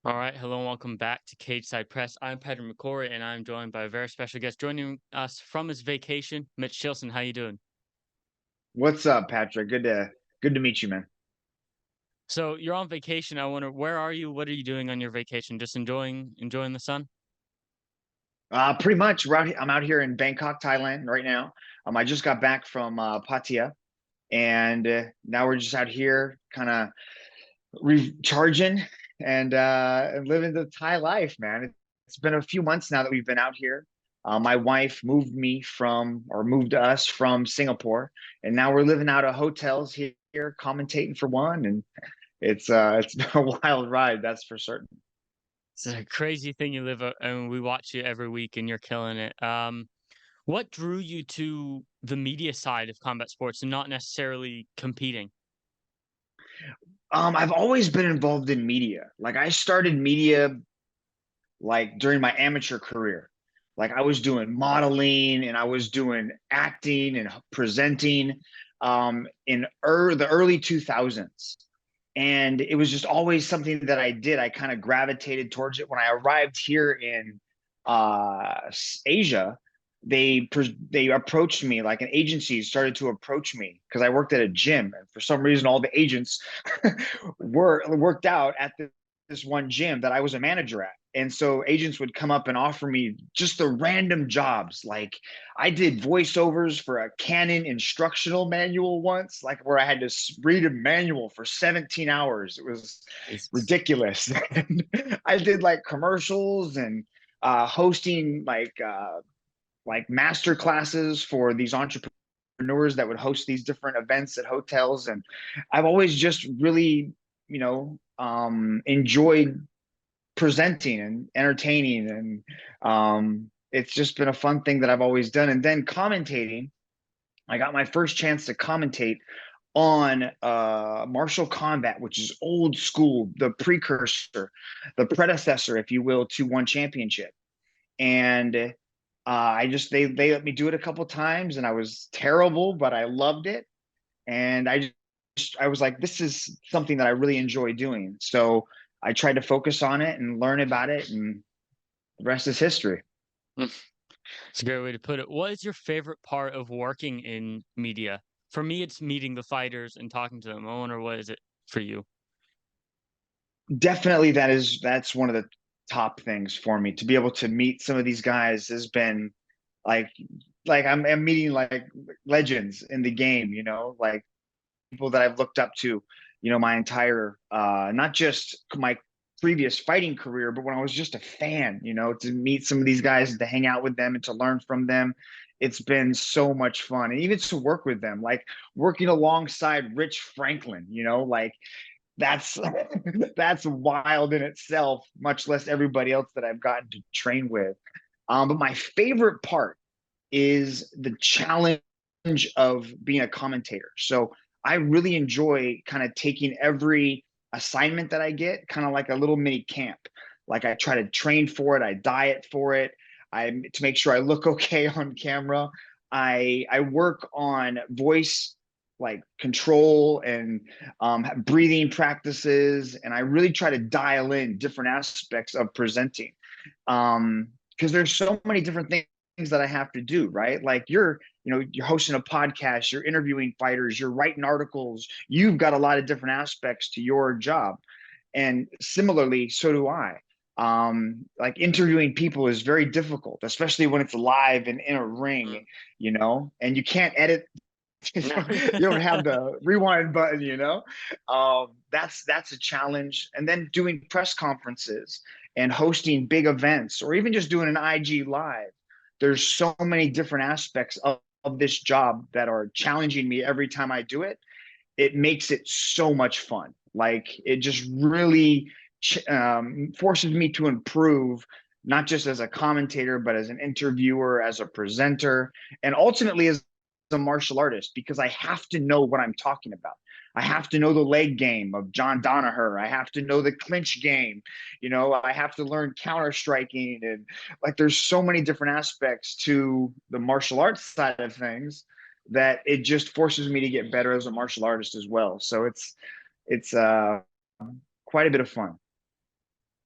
All right, hello and welcome back to Cage Side Press. I'm Patrick McCorry, and I'm joined by a very special guest joining us from his vacation, Mitch Chilson. How you doing? What's up, Patrick? Good to meet you, man. So you're on vacation. I wonder where are you? What are you doing on your vacation? Just enjoying the sun? Pretty much, I'm out here in Bangkok, Thailand, right now. I just got back from Pattaya, and now we're just out here, kind of recharging and living the Thai life, man. It's been a few months now that we've been out here. My wife moved us from Singapore, and now we're living out of hotels here, commentating for one, and it's been a wild ride, that's for certain. It's a crazy thing you live, and we watch you every week, and you're killing it. What drew you to the media side of combat sports and not necessarily competing? I've always been involved in media. Like I started media like during my amateur career. Like I was doing modeling and I was doing acting and presenting in the early 2000s. And it was just always something that I did. I kind of gravitated towards it. When I arrived here in Asia, they approached me, like an agency started to approach me because I worked at a gym, and for some reason all the agents worked out at this one gym that I was a manager at. And so agents would come up and offer me just the random jobs. Like I did voiceovers for a Canon instructional manual once, like where I had to read a manual for 17 hours. It was Jesus. ridiculous. I did like commercials and hosting like master classes for these entrepreneurs that would host these different events at hotels. And I've always just really, enjoyed presenting and entertaining. And it's just been a fun thing that I've always done. And then commentating, I got my first chance to commentate on martial combat, which is old school, the precursor, the predecessor, if you will, to One Championship. And I just they let me do it a couple times, and I was terrible, but I loved it. And I was like, this is something that I really enjoy doing. So I tried to focus on it and learn about it, and the rest is history. It's a great way to put it. What is your favorite part of working in media? For me, it's meeting the fighters and talking to them. I wonder what is it for you? Definitely, that's one of the top things for me. To be able to meet some of these guys has been like I'm meeting like legends in the game, like people that I've looked up to, my entire not just my previous fighting career, but when I was just a fan, to meet some of these guys and to hang out with them and to learn from them. It's been so much fun. And even to work with them, like working alongside Rich Franklin, like that's that's wild in itself, much less everybody else that I've gotten to train with. But my favorite part is the challenge of being a commentator. So I really enjoy kind of taking every assignment that I get, kind of like a little mini camp. Like I try to train for it, I diet for it, I to make sure I look okay on camera. I work on voice like control and breathing practices, and I really try to dial in different aspects of presenting. Because there's so many different things that I have to do, right? Like you're hosting a podcast, you're interviewing fighters, you're writing articles, you've got a lot of different aspects to your job. And similarly, so do I. Like interviewing people is very difficult, especially when it's live and in a ring, and you can't edit. You don't have the rewind button, that's a challenge. And then doing press conferences and hosting big events, or even just doing an IG live. There's so many different aspects of this job that are challenging me every time I do it. It makes it so much fun. Like it just really forces me to improve, not just as a commentator, but as an interviewer, as a presenter, and ultimately as a martial artist, because I have to know what I'm talking about. I have to know the leg game of John Danaher. I have to know the clinch game. I have to learn counter striking. And like, there's so many different aspects to the martial arts side of things that it just forces me to get better as a martial artist as well. So it's quite a bit of fun.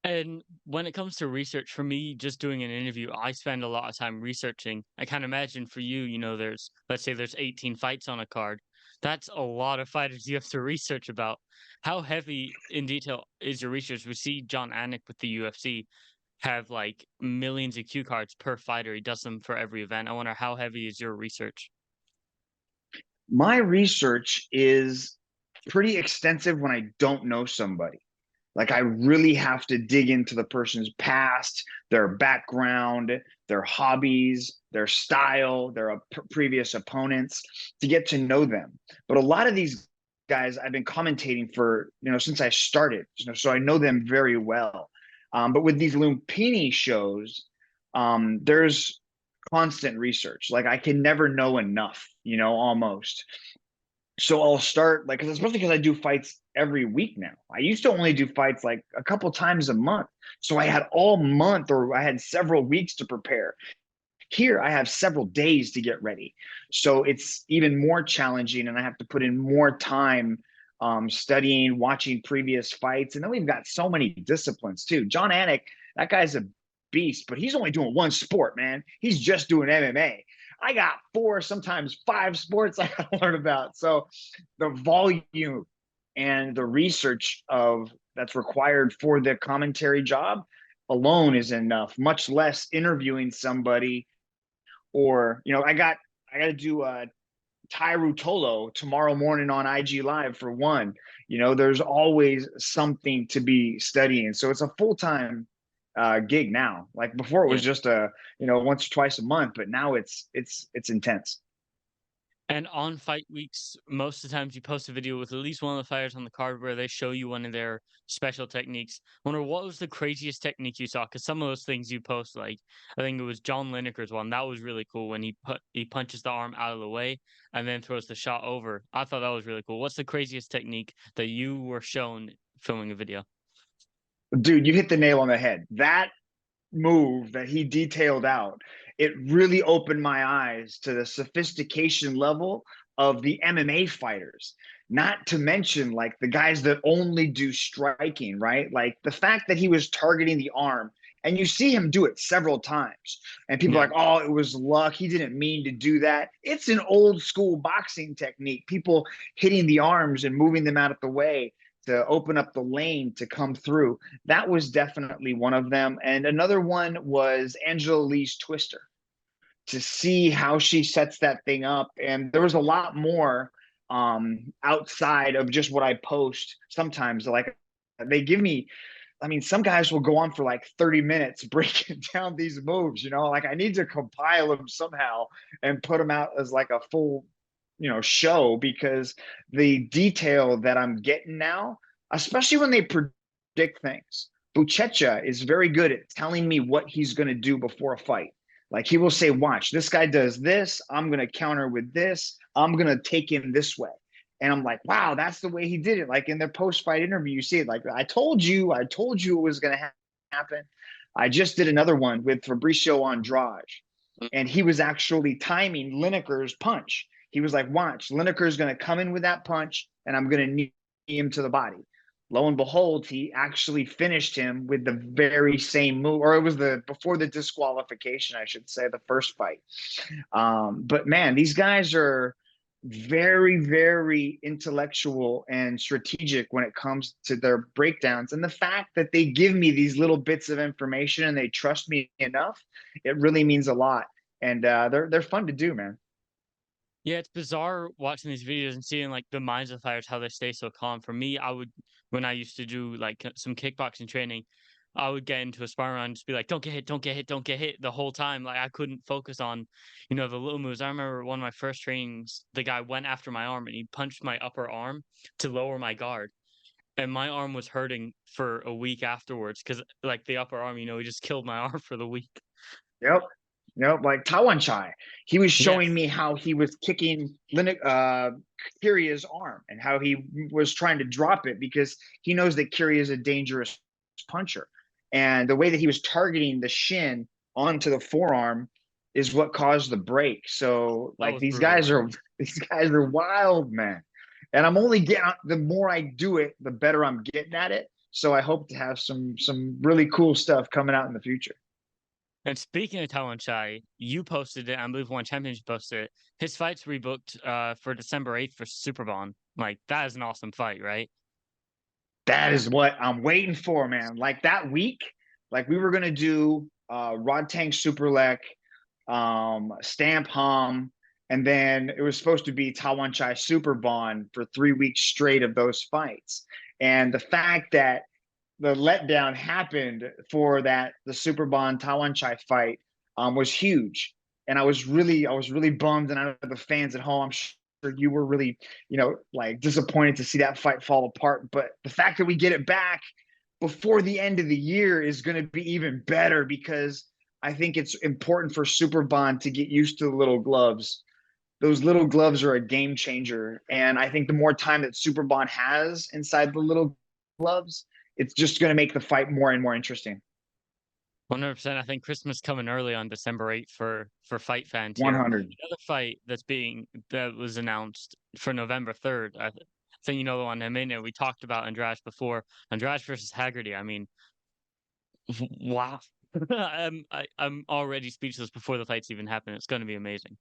And when it comes to research, for me, just doing an interview, I spend a lot of time researching. I can't imagine for you, there's, let's say there's 18 fights on a card. That's a lot of fighters you have to research about. How heavy in detail is your research? We see John Anik with the UFC have like millions of cue cards per fighter. He does them for every event. I wonder how heavy is your research? My research is pretty extensive when I don't know somebody. Like I really have to dig into the person's past, their background, their hobbies, their style, their previous opponents to get to know them. But a lot of these guys I've been commentating for, since I started, so I know them very well. But with these Lumpini shows, there's constant research. Like I can never know enough, almost. So I'll start like, especially because I do fights every week now. I used to only do fights like a couple times a month. So I had all month or I had several weeks to prepare. Here I have several days to get ready. So it's even more challenging and I have to put in more time studying, watching previous fights. And then we've got so many disciplines too. John Anik, that guy's a beast, but he's only doing one sport, man. He's just doing MMA. I got 4, sometimes 5 sports I gotta learn about. So the volume and the research of that's required for the commentary job alone is enough, much less interviewing somebody or I got to do Tyru Tolo tomorrow morning on IG Live for one. There's always something to be studying. So it's a full-time gig now. Like before it was just a, once or twice a month, but now it's intense. And on fight weeks, most of the times you post a video with at least one of the fighters on the card where they show you one of their special techniques. I wonder what was the craziest technique you saw? Because some of those things you post, like I think it was John Lineker's one, that was really cool when he punches the arm out of the way and then throws the shot over. I thought that was really cool. What's the craziest technique that you were shown filming a video? Dude, you hit the nail on the head. That move that he detailed out, it really opened my eyes to the sophistication level of the MMA fighters. Not to mention like the guys that only do striking, right? Like the fact that he was targeting the arm and you see him do it several times. And people are Yeah. like, oh, it was luck. He didn't mean to do that. It's an old school boxing technique. People hitting the arms and moving them out of the way to open up the lane to come through. That was definitely one of them. And another one was Angela Lee's Twister, to see how she sets that thing up. And there was a lot more outside of just what I post sometimes. Like they give me, I mean, some guys will go on for like 30 minutes breaking down these moves, like I need to compile them somehow and put them out as like a full, show because the detail that I'm getting now, especially when they predict things. Buchecha is very good at telling me what he's going to do before a fight. Like he will say, watch, this guy does this. I'm going to counter with this. I'm going to take him this way. And I'm like, wow, that's the way he did it. Like in their post-fight interview, you see it like, I told you it was going to happen. I just did another one with Fabricio Andrade, and he was actually timing Lineker's punch. He was like, watch, Lineker's going to come in with that punch, and I'm going to knee him to the body. Lo and behold, he actually finished him with the very same move, or it was before the disqualification, I should say, the first fight. But man, these guys are very, very intellectual and strategic when it comes to their breakdowns. And the fact that they give me these little bits of information and they trust me enough, it really means a lot. And they're fun to do, man. Yeah, it's bizarre watching these videos and seeing like the minds of fighters, how they stay so calm. For me, when I used to do like some kickboxing training, I would get into a sparring round and just be like, don't get hit, don't get hit, don't get hit the whole time. Like I couldn't focus on, the little moves. I remember one of my first trainings, the guy went after my arm and he punched my upper arm to lower my guard. And my arm was hurting for a week afterwards because like the upper arm, he just killed my arm for the week. Yep. Like Tawan Chai, he was showing Yes. me how he was kicking Kyria's arm and how he was trying to drop it because he knows that Kyria is a dangerous puncher. And the way that he was targeting the shin onto the forearm is what caused the break. So That like was brutal. these guys are wild, man. And I'm only getting, the more I do it, the better I'm getting at it. So I hope to have some really cool stuff coming out in the future. And speaking of Taiwan Chai, you posted it. I believe One Championship posted it. His fight's rebooked for December 8th for Superbond. Like that is an awesome fight, right? That is what I'm waiting for, man. Like that week, like we were gonna do Rodtang Superlek, Stamp Hom, and then it was supposed to be Taiwan Chai Super Bond for 3 weeks straight of those fights. And the fact that the letdown happened for the Super Bond Taiwan Chai fight was huge. And I was really bummed, and I know the fans at home, I'm sure you were really, like disappointed to see that fight fall apart. But the fact that we get it back before the end of the year is going to be even better, because I think it's important for Super Bond to get used to the little gloves. Those little gloves are a game changer. And I think the more time that Super Bond has inside the little gloves, it's just going to make the fight more and more interesting. 100%. I think Christmas coming early on December 8th for fight fans here. 100. The other fight that was announced for November 3rd. I think you know the one I mean. We talked about Andrade before. Andrade versus Haggerty. I mean, wow. I'm already speechless before the fights even happen. It's going to be amazing.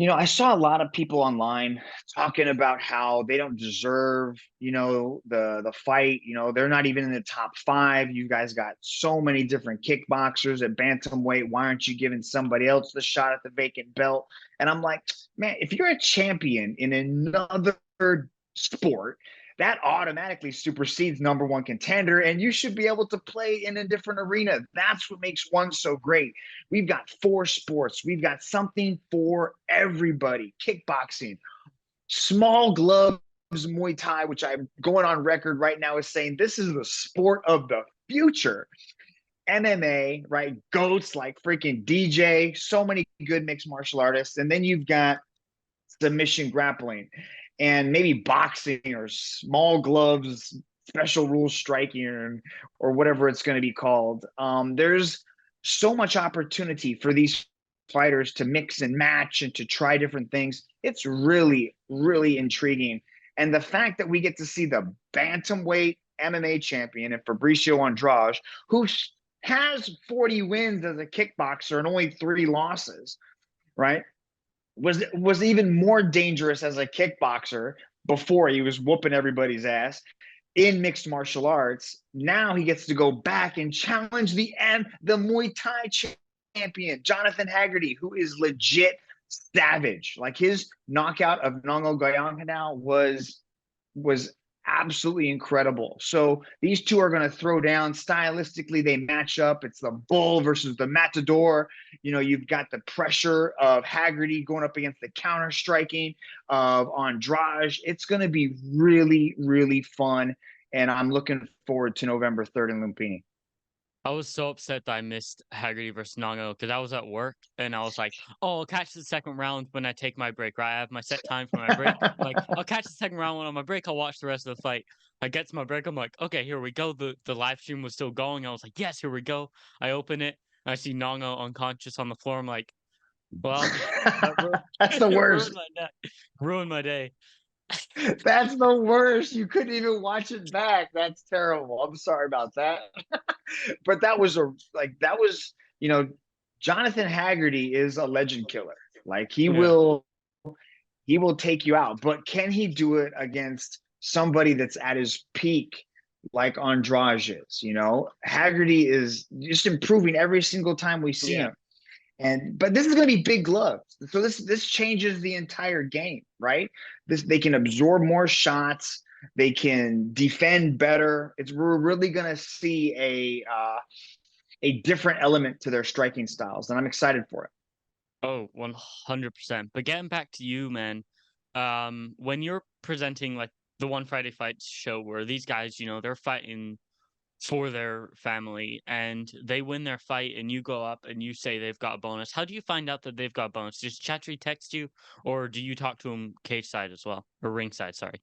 I saw a lot of people online talking about how they don't deserve, the fight. They're not even in the top five. You guys got so many different kickboxers at bantamweight. Why aren't you giving somebody else the shot at the vacant belt? And I'm like, man, if you're a champion in another sport, that automatically supersedes number one contender, and you should be able to play in a different arena. That's what makes one so great. We've got four sports. We've got something for everybody. Kickboxing, small gloves, Muay Thai, which I'm going on record right now as saying this is the sport of the future. MMA, right? Goats like freaking DJ, so many good mixed martial artists. And then you've got submission grappling, and maybe boxing or small gloves, special rules striking, or whatever it's going to be called. There's so much opportunity for these fighters to mix and match and to try different things. It's really, really intriguing. And the fact that we get to see the bantamweight MMA champion and Fabricio Andrade, who has 40 wins as a kickboxer and only 3 losses, right? Was even more dangerous as a kickboxer before he was whooping everybody's ass in mixed martial arts. Now he gets to go back and challenge the Muay Thai champion, Jonathan Haggerty, who is legit savage. Like his knockout of Nongo Goyanghanao was absolutely incredible. So these two are going to throw down. Stylistically, they match up. It's the bull versus the matador. You've got the pressure of Haggerty going up against the counter striking of Andrade. It's going to be really, really fun. And I'm looking forward to November 3rd in Lumpini. I was so upset that I missed Haggerty versus Nongo because I was at work and I was like, "Oh, I'll catch the second round when I take my break." Right, I have my set time for my break. Like, I'll catch the second round when on my break. I'll watch the rest of the fight. I get to my break. I'm like, "Okay, here we go." The live stream was still going. I was like, "Yes, here we go." I open it. I see Nongo unconscious on the floor. I'm like, "Well, That's the worst. Ruined my day." That's the worst. You couldn't even watch it back. That's terrible. I'm sorry about that. But that was, Jonathan Haggerty is a legend killer. Like Yeah. he will take you out. But can he do it against somebody that's at his peak like Andrade is? Haggerty is just improving every single time we see Yeah. him. But this is going to be big gloves, so this changes the entire game, right? They can absorb more shots, they can defend better. We're really going to see a different element to their striking styles, and I'm excited for it. Oh, 100%. But getting back to you, man, when you're presenting like the One Friday Fights show where these guys, they're fighting for their family and they win their fight and you go up and you say they've got a bonus. How do you find out that they've got a bonus? Does Chatri text you or do you talk to him cage side as well? Or ringside, sorry.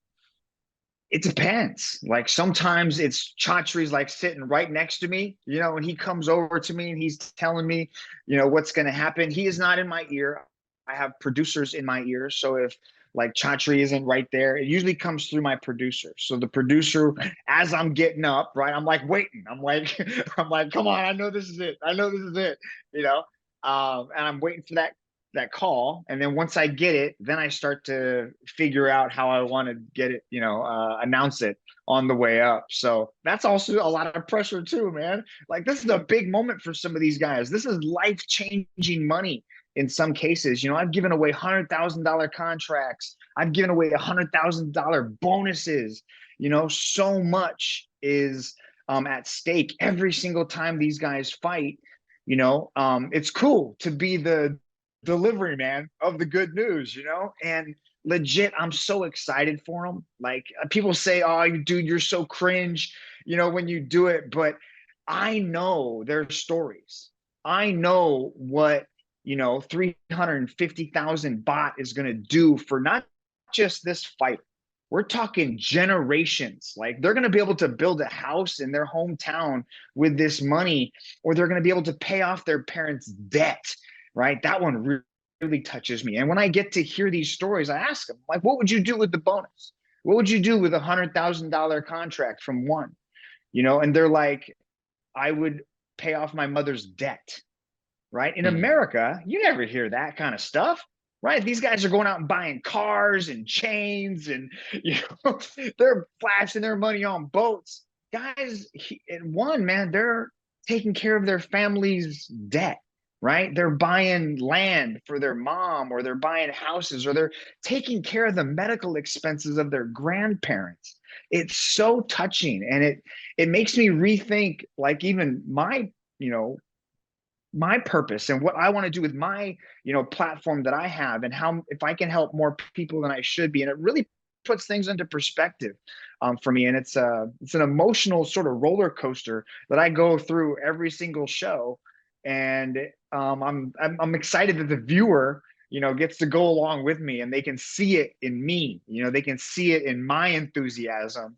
It depends. Like sometimes it's Chatri's like sitting right next to me, and he comes over to me and he's telling me, what's going to happen. He is not in my ear. I have producers in my ear. So if like Chatri isn't right there. It usually comes through my producer. So the producer, as I'm getting up, right, I'm like waiting. I'm like, I'm like, come on, I know this is it. I know this is it. You know, and I'm waiting for that call, and then once I get it, then I start to figure out how I want to get it, announce it on the way up. So that's also a lot of pressure too, man. Like this is a big moment for some of these guys. This is life-changing money in some cases. I've given away $100,000 contracts. I've given away $100,000 bonuses. So much is at stake every single time these guys fight. It's cool to be the delivery man of the good news, and legit, I'm so excited for them. Like people say, oh, dude, you're so cringe, when you do it. But I know their stories. I know what, 350,000 bot is going to do for not just this fight. We're talking generations. Like they're going to be able to build a house in their hometown with this money, or they're going to be able to pay off their parents' debt, right? That one really touches me. And when I get to hear these stories, I ask them, like, what would you do with the bonus? What would you do with $100,000 contract from one? And they're like, I would pay off my mother's debt, right? In America, you never hear that kind of stuff, right? These guys are going out and buying cars and chains, and they're flashing their money on boats. Guys, man, they're taking care of their family's debt, right? They're buying land for their mom, or they're buying houses, or they're taking care of the medical expenses of their grandparents. It's so touching, and it makes me rethink, like, even my purpose and what I want to do with my, platform that I have, and how, if I can help more people than I should be. And it really puts things into perspective for me. And it's an emotional sort of roller coaster that I go through every single show. And I'm excited that the viewer, gets to go along with me, and they can see it in me. They can see it in my enthusiasm,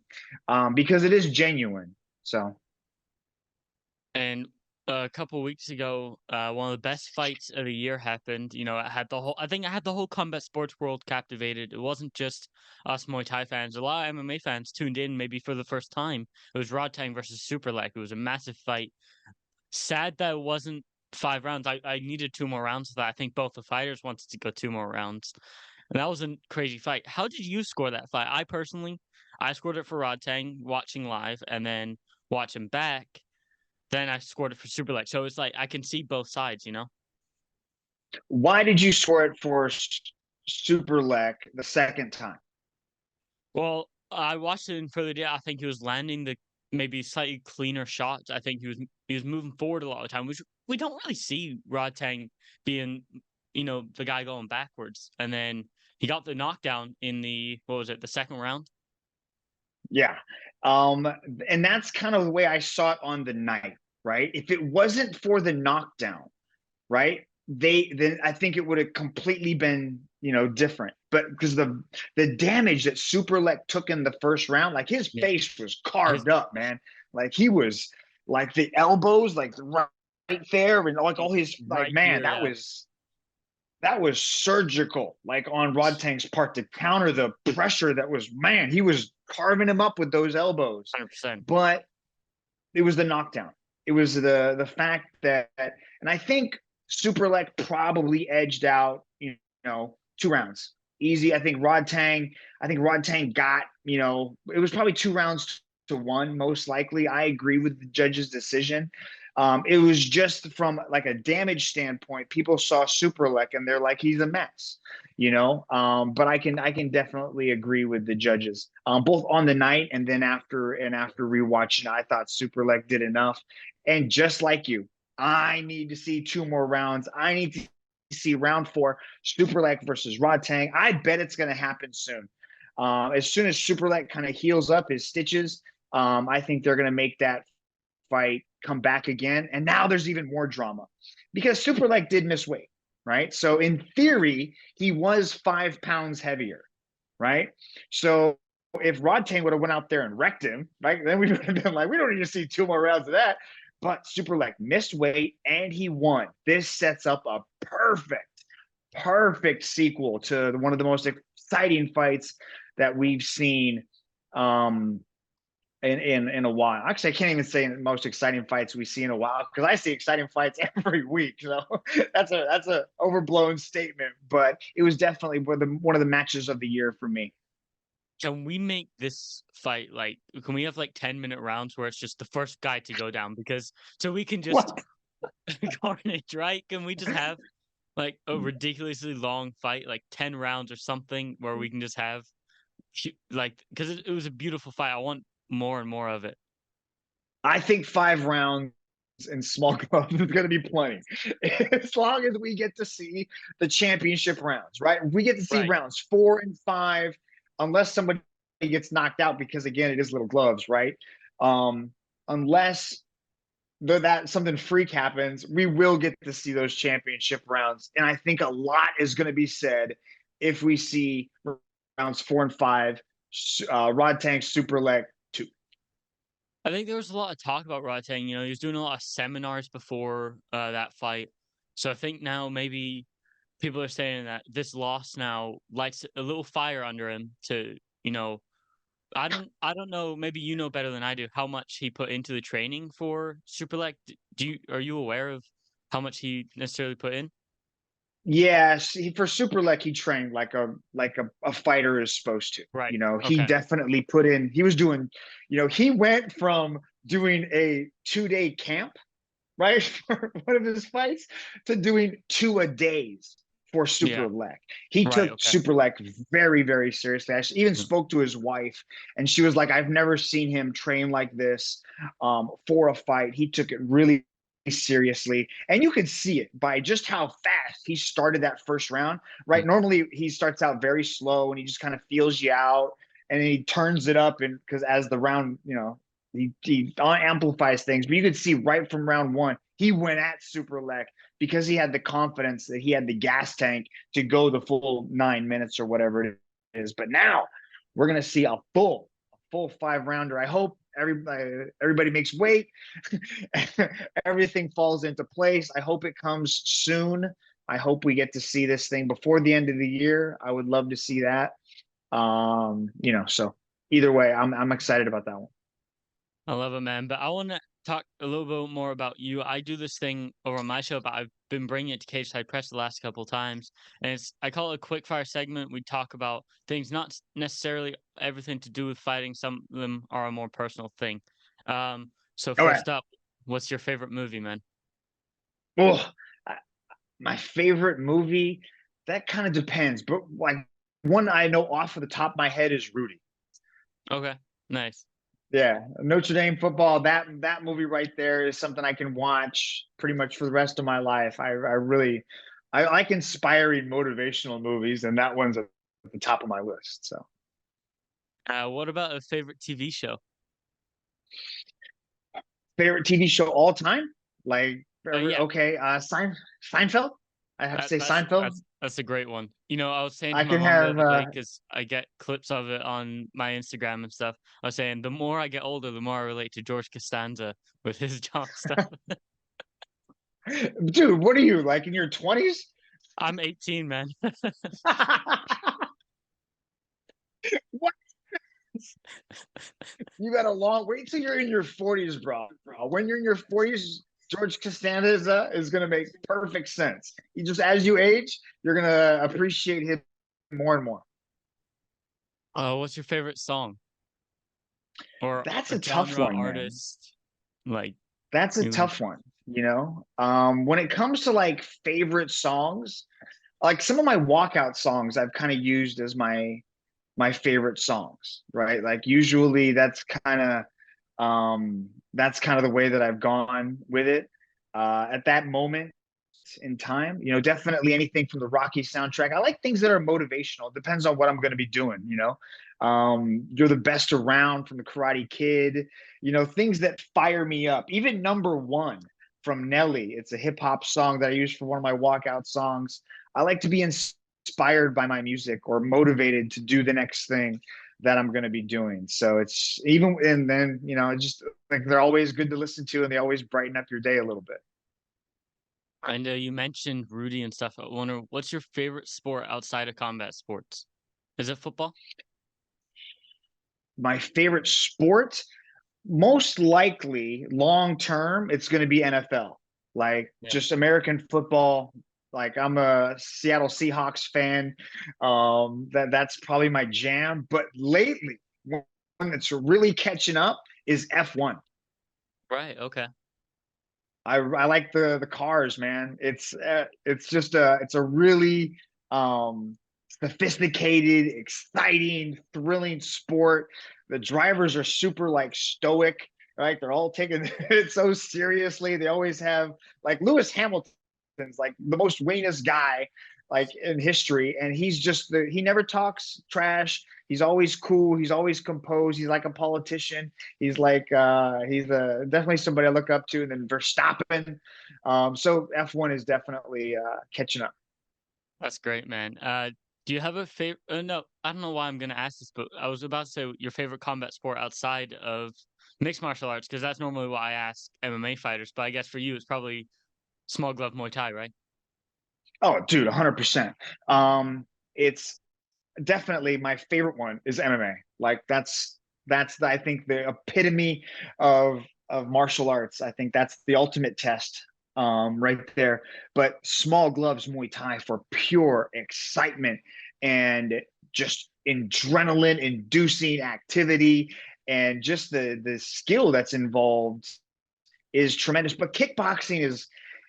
because it is genuine. So. And a couple of weeks ago, one of the best fights of the year happened. I think I had the whole combat sports world captivated. It wasn't just us Muay Thai fans. A lot of MMA fans tuned in maybe for the first time. It was Rodtang versus Superlek. It was a massive fight. Sad that it wasn't 5 rounds. I needed 2 more rounds of that. I think both the fighters wanted to go 2 more rounds. And that was a crazy fight. How did you score that fight? I scored it for Rodtang watching live, and then watching back. Then I scored it for Superlek. So it's like I can see both sides, Why did you score it for Superlek the second time? Well, I watched it in further detail. I think he was landing the maybe slightly cleaner shots. I think he was moving forward a lot of the time, which we don't really see Rodtang being, the guy going backwards. And then he got the knockdown in the second round? Yeah. And that's kind of the way I saw it on the night, right? If it wasn't for the knockdown, right, then I think it would have completely been, different. But because the damage that Superlek took in the first round, like his face was carved up, man. Like he was, like the elbows, like right there, and like all his, like, right man, here, that was surgical, like on Rodtang's part, to counter the pressure that was, man, he was carving him up with those elbows. 100%. But it was the knockdown. It was the fact that, and I think Superlek probably edged out, 2 rounds. Easy. I think Rodtang got, it was probably 2 rounds to 1, most likely. I agree with the judge's decision. It was just from like a damage standpoint, people saw Superlek and they're like, he's a mess, but I can definitely agree with the judges, both on the night and then after rewatching. I thought Superlek did enough. And just like you, I need to see 2 more rounds. I need to see round 4, Superlek versus Rodtang. I bet it's going to happen soon. As soon as Superlek kind of heals up his stitches, I think they're going to make that fight come back again. And now there's even more drama because Superlek did miss weight, right? So in theory, he was 5 pounds heavier, right? So if Rodtang would have went out there and wrecked him, right, then we would have been like, we don't need to see 2 more rounds of that. But Superlek missed weight and he won. This sets up a perfect sequel to one of the most exciting fights that we've seen um, in a while. Actually, I can't even say most exciting fights we see in a while because I see exciting fights every week. So that's a overblown statement, but it was definitely one of the matches of the year for me. Can we make this fight like can we have like 10-minute rounds where it's just the first guy to go down? Because so we can just What? carnage, right? Can we just have like a ridiculously long fight, like 10 rounds or something, where we can just have like because it was a beautiful fight. I want more and more of it. I think 5 rounds in small gloves is going to be plenty, as long as we get to see the championship rounds, right? If we get to see Right. rounds 4 and 5, unless somebody gets knocked out, because again, it is little gloves, right? Um, unless that something freak happens, we will get to see those championship rounds, and I think a lot is going to be said if we see rounds 4 and 5, Rodtang Superlek 2. I think there was a lot of talk about Rodtang. You know, he was doing a lot of seminars before that fight. So I think now maybe people are saying that this loss now lights a little fire under him to, you know, I don't know, maybe you know better than I do how much he put into the training for Superlek. Are you aware of how much he necessarily put in? Yes, for Superlek, he trained like a fighter is supposed to. Right. He Okay. definitely put in. He was doing. He went from doing a 2-day camp, right, for one of his fights, to doing 2-a-days for Yeah. Superlek. He Right. took Okay. Superlek very, very seriously. I even Mm. spoke to his wife, and she was like, "I've never seen him train like this for a fight. He took it really seriously, and you could see it by just how fast he started that first round. Right, Mm. normally he starts out very slow and he just kind of feels you out, and then he turns it up, and because as the round, he amplifies things. But you could see right from round one, he went at Superlek because he had the confidence that he had the gas tank to go the full 9 minutes or whatever it is. But now we're gonna see a full 5 rounder. I hope everybody makes weight. Everything falls into place. I hope it comes soon. I hope we get to see this thing before the end of the year. I would love to see that. So either way, I'm excited about that one. I love it, man. But I want to talk a little bit more about you. I do this thing over on my show, but I've been bringing it to Cage Side Press the last couple of times, and I call it a quick fire segment. We talk about things not necessarily everything to do with fighting. Some of them are a more personal thing. So All right. first up, what's your favorite movie, man? Oh, my favorite movie, that kind of depends. But like one I know off of the top of my head is Rudy. Okay, nice. Yeah, Notre Dame football. That movie right there is something I can watch pretty much for the rest of my life. I like inspiring motivational movies, and that one's at the top of my list. So What about a favorite TV show? favorite TV show all time, like Yeah, okay, Seinfeld. I have to that, say that's Seinfeld. that's that's a great one. You know, I was saying I to my can mom the have other day because I get clips of it on my Instagram and stuff. I was saying the more I get older, the more I relate to George Costanza with his job stuff. dude. What are you like in your 20s? I'm 18, man. What? You got a long wait till you're in your 40s, bro. When you're in your 40s, George Costanza is going to make perfect sense. You just as you age, you're going to appreciate him more and more. What's your favorite song or That's a a tough genre one, man. artist? Like, That's a you, tough one. When it comes to like favorite songs, like some of my walkout songs, I've kind of used as my favorite songs, right? Like usually that's kind of the way that I've gone with it at that moment in time. Definitely anything from the Rocky soundtrack. I like things that are motivational. It depends on what I'm going to be doing. You're the best around from the Karate Kid. Things that fire me up. Even Number One from Nelly. It's a hip hop song that I use for one of my walkout songs. I like to be inspired by my music or motivated to do the next thing that I'm going to be doing. So it's even, and then, just like they're always good to listen to and they always brighten up your day a little bit. and you mentioned Rudy and stuff. I wonder what's your favorite sport outside of combat sports? Is it football? My favorite sport, most likely long term, it's going to be NFL. Like Yeah. just American football. Like I'm a Seattle Seahawks fan. That's probably my jam. But lately, one that's really catching up is F1. Right. Okay. I like the cars, man. It's just a really sophisticated, exciting, thrilling sport. The drivers are super like stoic, right? They're all taking it so seriously. They always have like Lewis Hamilton's like the most winningest guy like in history, and he never talks trash. He's always cool. He's always composed. He's like a politician. He's definitely somebody I look up to. And then Verstappen. So F1 is definitely catching up. That's great, man. Do you have a favorite? No, I don't know why I'm gonna ask this, but I was about to say your favorite combat sport outside of mixed martial arts, because that's normally what I ask MMA fighters. But I guess for you, it's probably small glove Muay Thai, right? Oh, dude, 100%. It's definitely my favorite one is MMA. Like I think the epitome of martial arts. I think that's the ultimate test right there. But small gloves Muay Thai for pure excitement and just adrenaline inducing activity and just the skill that's involved is tremendous. But kickboxing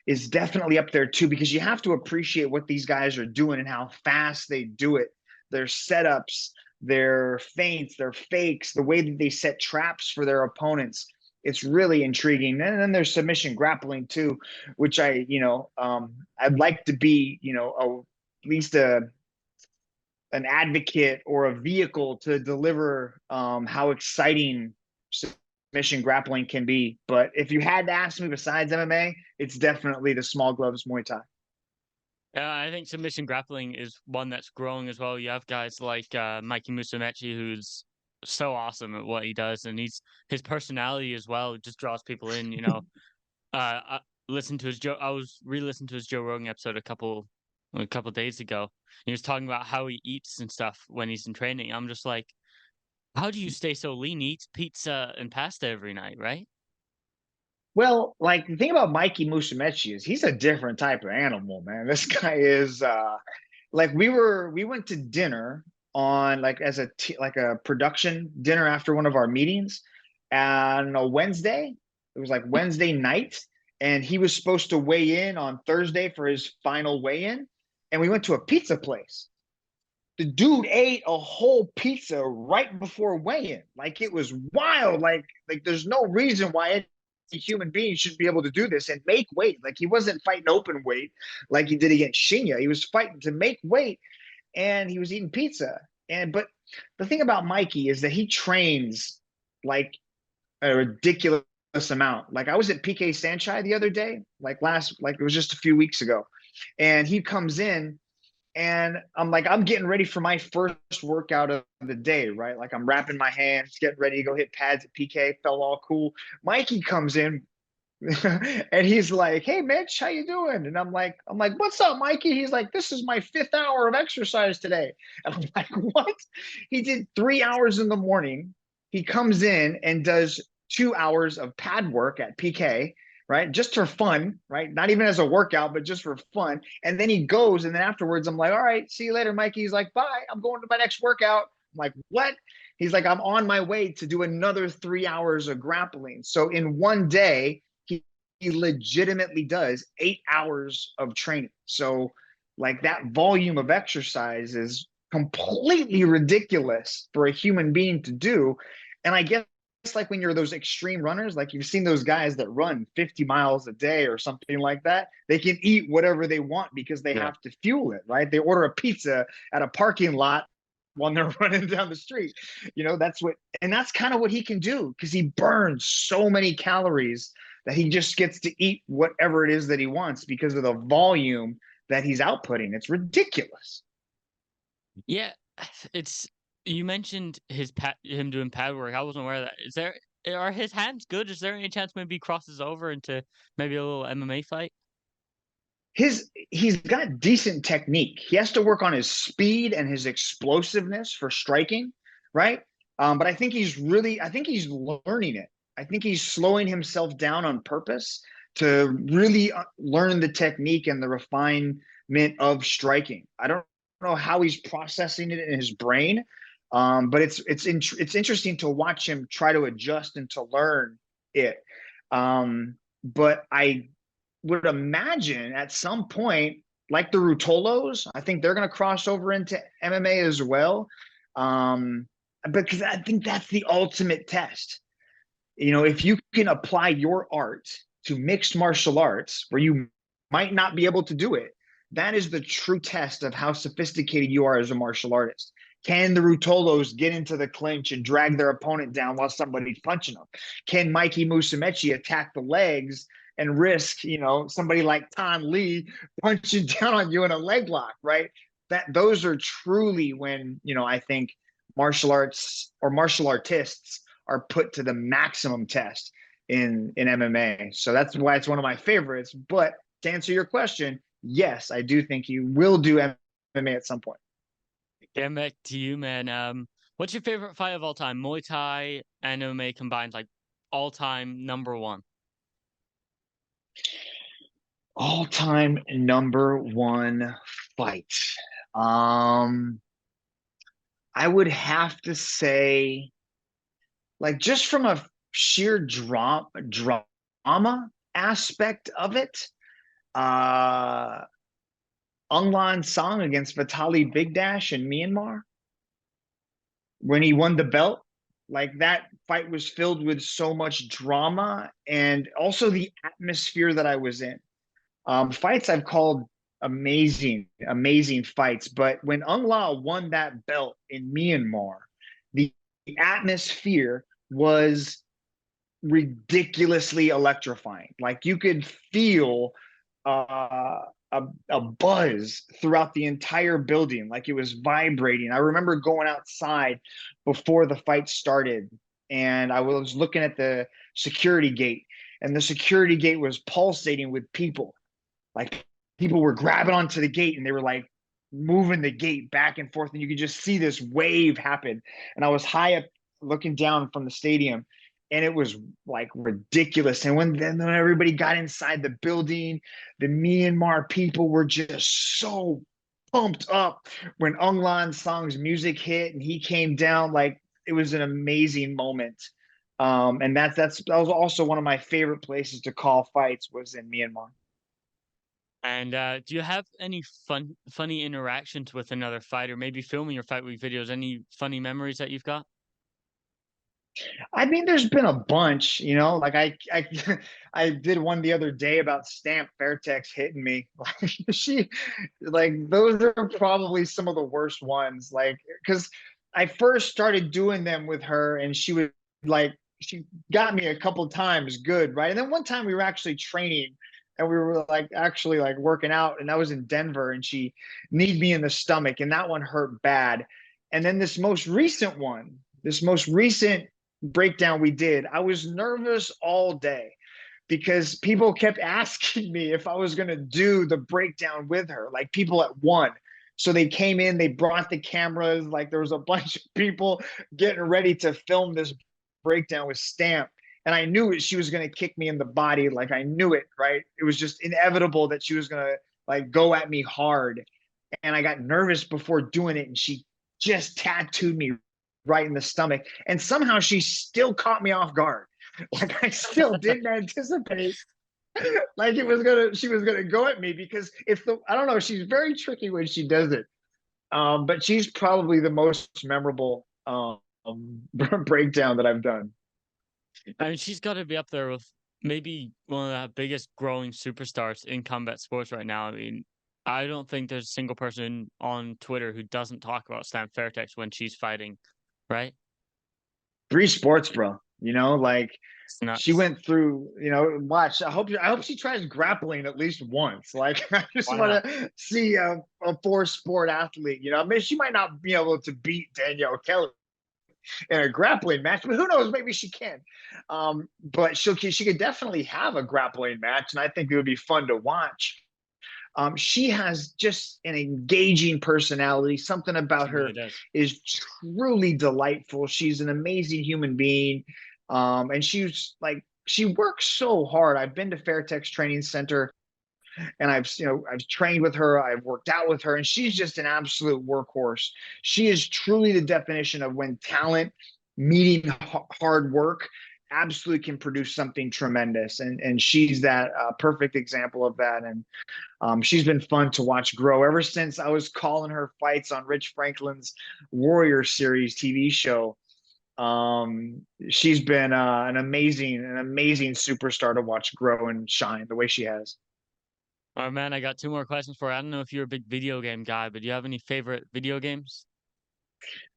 is definitely up there too because you have to appreciate what these guys are doing and how fast they do it. Their setups, their feints, their fakes, the way that they set traps for their opponents. It's really intriguing. And then there's submission grappling too, which I'd like to be, at least an advocate or a vehicle to deliver how exciting submission grappling can be. But if you had to ask me besides MMA, it's definitely the small gloves Muay Thai. I think submission grappling is one that's growing as well. You have guys like Mikey Musumeci, who's so awesome at what he does, and his personality as well just draws people in. I listened to his Joe. I was re-listening to his Joe Rogan episode a couple days ago. He was talking about how he eats and stuff when he's in training. I'm just like, how do you stay so lean? He eats pizza and pasta every night, right? Well, like the thing about Mikey Musumeci is he's a different type of animal, man. This guy is like we went to dinner on like like a production dinner after one of our meetings on a Wednesday. It was like Wednesday night, and he was supposed to weigh in on Thursday for his final weigh-in, and we went to a pizza place. The dude ate a whole pizza right before weigh-in. Like it was wild. Like there's no reason why any human being should be able to do this and make weight. Like he wasn't fighting open weight like he did against Shinya. He was fighting to make weight and he was eating pizza. And but the thing about Mikey is that he trains like a ridiculous amount. Like I was at PK Sanchai the other day, like it was just a few weeks ago. And he comes in and I'm getting ready for my first workout of the day, right? Like I'm wrapping my hands, getting ready to go hit pads at PK, felt all cool. Mikey comes in and he's like, "Hey Mitch, how you doing?" And I'm like, "What's up, Mikey?" He's like, "This is my fifth hour of exercise today." And I'm like, "What?" He did 3 hours in the morning. He comes in and does 2 hours of pad work at PK, right? Just for fun, right? Not even as a workout, but just for fun. And then he goes, and then afterwards, I'm like, "All right, see you later, Mikey." He's like, "Bye. I'm going to my next workout." I'm like, "What?" He's like, "I'm on my way to do another 3 hours of grappling." So in one day, he legitimately does 8 hours of training. So, like that volume of exercise is completely ridiculous for a human being to do. And I guess like when you're those extreme runners, like you've seen those guys that run 50 miles a day or something like that, they can eat whatever they want because they Yeah. have to fuel it, right? They order a pizza at a parking lot when they're running down the street. That's kind of what he can do because he burns so many calories that he just gets to eat whatever it is that he wants because of the volume that he's outputting. It's ridiculous. Yeah, it's you mentioned him doing pad work. I wasn't aware of that. Are his hands good? Is there any chance maybe he crosses over into maybe a little MMA fight? he's got decent technique. He has to work on his speed and his explosiveness for striking, right? But I think he's learning it. I think he's slowing himself down on purpose to really learn the technique and the refinement of striking. I don't know how he's processing it in his brain, but it's interesting to watch him try to adjust and to learn it. But I would imagine at some point, like the Rutolos, I think they're going to cross over into MMA as well. Because I think that's the ultimate test. You know, if you can apply your art to mixed martial arts where you might not be able to do it, that is the true test of how sophisticated you are as a martial artist. Can the Rutolos get into the clinch and drag their opponent down while somebody's punching them? Can Mikey Musumeci attack the legs and risk, you know, somebody like Tan Lee punching down on you in a leg lock, right? Those are truly when, you know, I think martial arts or martial artists are put to the maximum test in MMA. So that's why it's one of my favorites. But to answer your question, yes, I do think he will do MMA at some point. Getting back to you, man. What's your favorite fight of all time? Muay Thai and MMA combined, like all time number one. All time number one fight. Um, I would have to say, like, just from a sheer drama aspect of it, uh, Unglan Song against Vitali Bigdash in Myanmar when he won the belt. Like that fight was filled with so much drama and also the atmosphere that I was in. Fights I've called amazing, amazing fights. But when Ung La won that belt in Myanmar, the atmosphere was ridiculously electrifying. Like you could feel a buzz throughout the entire building, like it was vibrating. I remember going outside before the fight started, and I was looking at the security gate, and the security gate was pulsating with people. Like people were grabbing onto the gate, and they were like moving the gate back and forth, and you could just see this wave happen. And I was high up looking down from the stadium, and it was like ridiculous. And when everybody got inside the building, the Myanmar people were just so pumped up when Aung Lan Song's music hit and he came down. Like it was an amazing moment. And that was also one of my favorite places to call fights was in Myanmar. And do you have any funny interactions with another fighter? Maybe filming your fight week videos. Any funny memories that you've got? I mean, there's been a bunch, you know, like I did one the other day about Stamp Fairtex hitting me. Like she, like those are probably some of the worst ones. Like, because I first started doing them with her, and she was like, she got me a couple times good, right? And then one time we were actually training, and we were like actually like working out, and I was in Denver, and she kneed me in the stomach, and that one hurt bad. And then this most recent breakdown we did, I was nervous all day because people kept asking me if I was going to do the breakdown with her, like people at one. So they came in, they brought the cameras, like there was a bunch of people getting ready to film this breakdown with Stamp. And I knew she was going to kick me in the body. Like I knew it, right? It was just inevitable that she was going to like go at me hard. And I got nervous before doing it. And she just tattooed me right in the stomach. And somehow she still caught me off guard. Like I still didn't anticipate like she was gonna go at me because I don't know, she's very tricky when she does it. But she's probably the most memorable breakdown that I've done. I mean, she's got to be up there with maybe one of the biggest growing superstars in combat sports right now. I mean, I don't think there's a single person on Twitter who doesn't talk about Stan Fairtex when she's fighting, right? Three sports, bro. You know, like It's she nuts. went through, you know, watch. I hope she tries grappling at least once. Like I just Why not? want to see a four sport athlete. You know, I mean, she might not be able to beat Danielle Kelly in a grappling match, but who knows? Maybe she can. But she could definitely have a grappling match, and I think it would be fun to watch. She has just an engaging personality. Something about She really her does. is truly delightful. She's an amazing human being. And she's like, she works so hard. I've been to Fairtex Training Center and I've trained with her, I've worked out with her, and she's just an absolute workhorse. She is truly the definition of when talent meeting hard work absolutely can produce something tremendous, and she's that perfect example of that. And she's been fun to watch grow ever since I was calling her fights on Rich Franklin's Warrior Series TV show. She's been an amazing superstar to watch grow and shine the way she has. All right, man, I got two more questions for you. I don't know if you're a big video game guy, but do you have any favorite video games?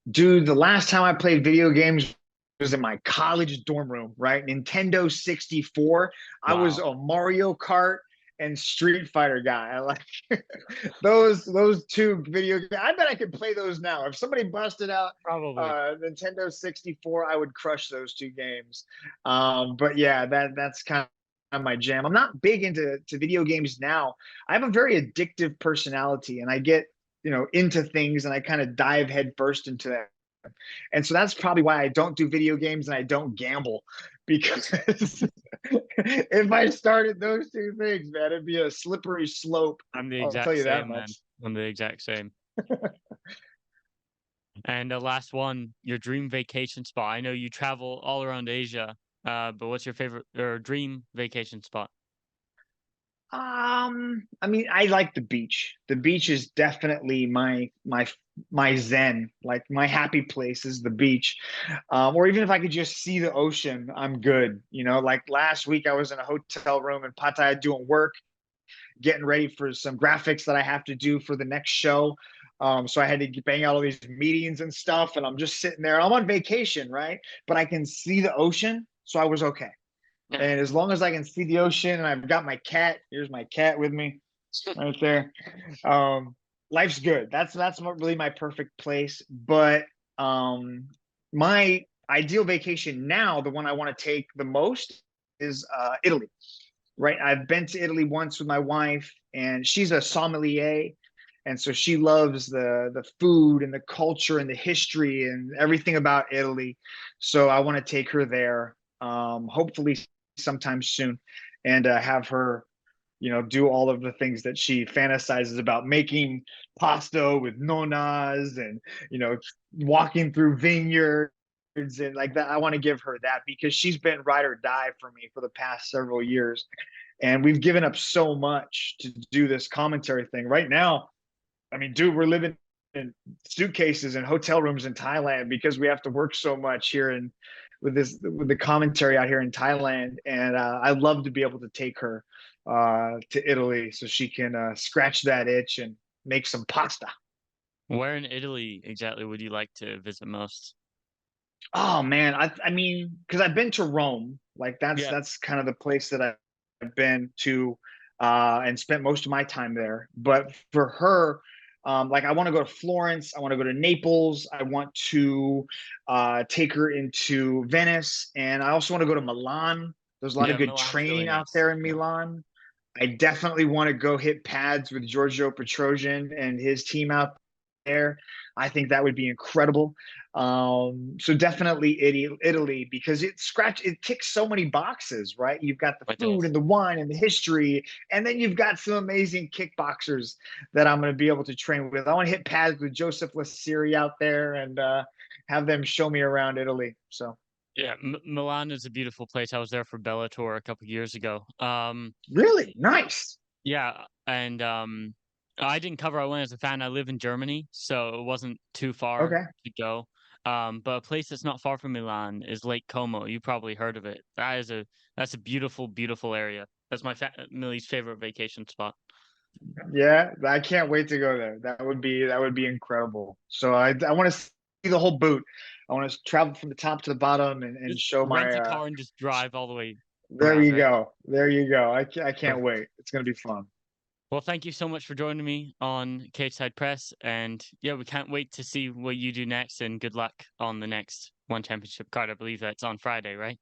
Dude, the last time I played video games was in my college dorm room, right? Nintendo 64. I was Wow, a Mario Kart and Street Fighter guy. I like those two video games. I bet I could play those now. If somebody busted out probably. Nintendo 64, I would crush those two games. But yeah, that's kind of my jam. I'm not big into video games now. I have a very addictive personality, and I get into things and I kind of dive headfirst into that. And so that's probably why I don't do video games and I don't gamble, because if I started those two things, man, it'd be a slippery slope. I'm the I'll tell exact you that same, man. much. I'm the exact same. And the last one, your dream vacation spot. I know you travel all around Asia, but what's your favorite or dream vacation spot? I mean, I like the beach. The beach is definitely my zen. Like my happy place is the beach. Or even if I could just see the ocean, I'm good. Like last week I was in a hotel room in Pattaya doing work, getting ready for some graphics that I have to do for the next show. So I had to bang out all these meetings and stuff, and I'm just sitting there. I'm on vacation, right? But I can see the ocean, so I was okay. Yeah. And as long as I can see the ocean, and I've got my cat. Here's my cat with me, right there. Um, Life's good. That's not really my perfect place. But my ideal vacation now, the one I want to take the most, is Italy. Right, I've been to Italy once with my wife, and she's a sommelier, and so she loves the food and the culture and the history and everything about Italy. So I want to take her there, hopefully sometime soon, and have her, do all of the things that she fantasizes about, making pasta with nonnas, and you know, walking through vineyards and like that. I want to give her that because she's been ride or die for me for the past several years, and we've given up so much to do this commentary thing. Right now, I mean, dude, we're living in suitcases and hotel rooms in Thailand because we have to work so much here and with the commentary out here in Thailand. And I'd love to be able to take her to Italy so she can scratch that itch and make some pasta. Where in Italy exactly would you like to visit most? Oh man, I mean, because I've been to Rome, like Yeah. that's kind of the place that I've been to and spent most of my time there. But for her, like I want to go to Florence, I want to go to Naples, I want to take her into Venice, and I also want to go to Milan. There's a lot of Yeah, good Milan's really training out nice. there in Yeah. Milan. I definitely want to go hit pads with Giorgio Petrosian and his team out there. I think that would be incredible. So definitely Italy, because it ticks so many boxes, right? You've got the It food does. and the wine and the history, and then you've got some amazing kickboxers that I'm going to be able to train with. I want to hit pads with Joseph Lassiri out there and have them show me around Italy. So Yeah, Milan is a beautiful place. I was there for Bellator a couple years ago. really nice. Yeah, and I didn't cover. I went as a fan. I live in Germany, so it wasn't too far Okay. to go. But a place that's not far from Milan is Lake Como. You probably heard of it. That's a beautiful, beautiful area. That's my family's favorite vacation spot. Yeah, I can't wait to go there. That would be incredible. So I want to see the whole boot. I want to travel from the top to the bottom and Just show rent my a car and just drive all the way there around, you right? go. There you go. I can't Perfect. wait. It's gonna be fun. Well, thank you so much for joining me on Cage Side Press, and yeah, we can't wait to see what you do next. And good luck on the next One Championship card. I believe that's on Friday, right?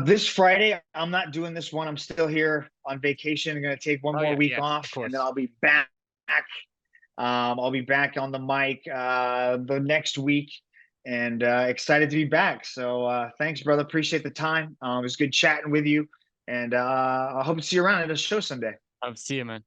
This Friday, I'm not doing this one. I'm still here on vacation. I'm gonna take one Oh more yeah, week yes, of off, and then course. I'll be back. I'll be back on the mic the next week, and excited to be back. So thanks, brother. Appreciate the time. It was good chatting with you, and I hope to see you around at the show someday. I'll see you, man.